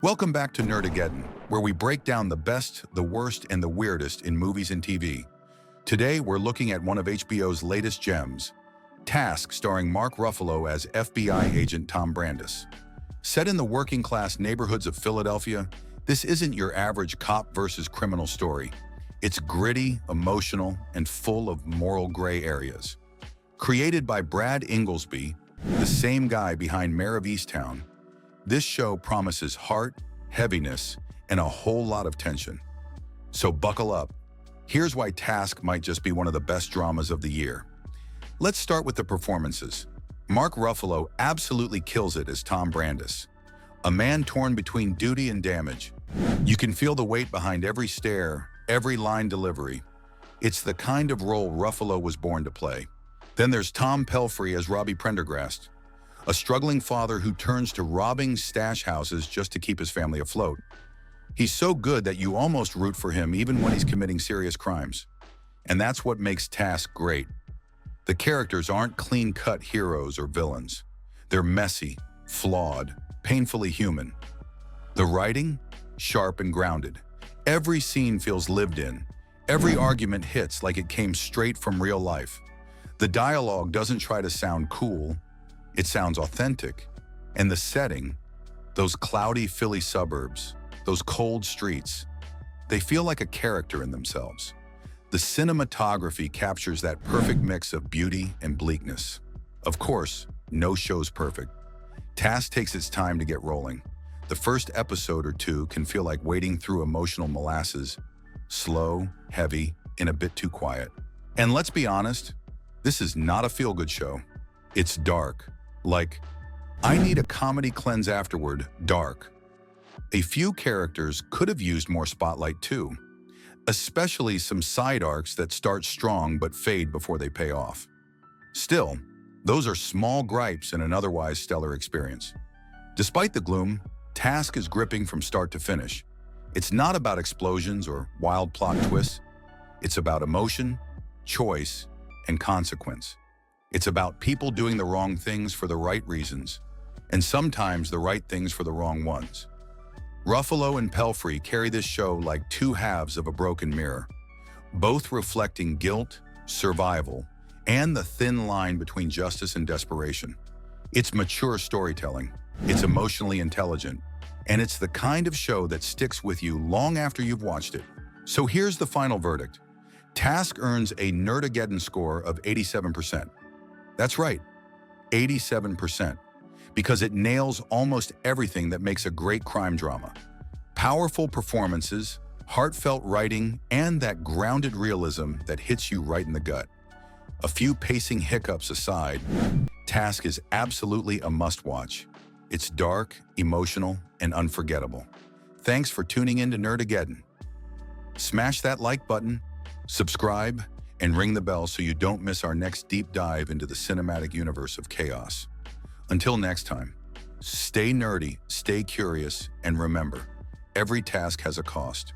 Welcome back to Nerdageddon, where we break down the best, the worst, and the weirdest in movies and TV. Today, we're looking at one of HBO's latest gems, Task, starring Mark Ruffalo as FBI agent Tom Brandis. Set in the working-class neighborhoods of Philadelphia, this isn't your average cop versus criminal story. It's gritty, emotional, and full of moral gray areas. Created by Brad Inglesby, the same guy behind Mare of Easttown, this show promises heart, heaviness, and a whole lot of tension. So buckle up. Here's why Task might just be one of the best dramas of the year. Let's start with the performances. Mark Ruffalo absolutely kills it as Tom Brandis, a man torn between duty and damage. You can feel the weight behind every stare, every line delivery. It's the kind of role Ruffalo was born to play. Then there's Tom Pelphrey as Robbie Prendergast, a struggling father who turns to robbing stash houses just to keep his family afloat. He's so good that you almost root for him even when he's committing serious crimes. And that's what makes Task great. The characters aren't clean-cut heroes or villains. They're messy, flawed, painfully human. The writing? Sharp and grounded. Every scene feels lived in. Every argument hits like it came straight from real life. The dialogue doesn't try to sound cool. It sounds authentic. And the setting, those cloudy Philly suburbs, those cold streets, they feel like a character in themselves. The cinematography captures that perfect mix of beauty and bleakness. Of course, no show's perfect. Task takes its time to get rolling. The first episode or two can feel like wading through emotional molasses, slow, heavy, and a bit too quiet. And let's be honest, this is not a feel-good show. It's dark. Like, I need a comedy cleanse afterward, dark. A few characters could have used more spotlight too, especially some side arcs that start strong but fade before they pay off. Still, those are small gripes in an otherwise stellar experience. Despite the gloom, Task is gripping from start to finish. It's not about explosions or wild plot twists. It's about emotion, choice, and consequence. It's about people doing the wrong things for the right reasons, and sometimes the right things for the wrong ones. Ruffalo and Pelphrey carry this show like two halves of a broken mirror, both reflecting guilt, survival, and the thin line between justice and desperation. It's mature storytelling, it's emotionally intelligent, and it's the kind of show that sticks with you long after you've watched it. So here's the final verdict. Task earns a Nerdageddon score of 87%. That's right, 87%, because it nails almost everything that makes a great crime drama. Powerful performances, heartfelt writing, and that grounded realism that hits you right in the gut. A few pacing hiccups aside, Task is absolutely a must-watch. It's dark, emotional, and unforgettable. Thanks for tuning in to Nerdageddon. Smash that like button, subscribe, and ring the bell so you don't miss our next deep dive into the cinematic universe of chaos. Until next time, stay nerdy, stay curious, and remember, every task has a cost.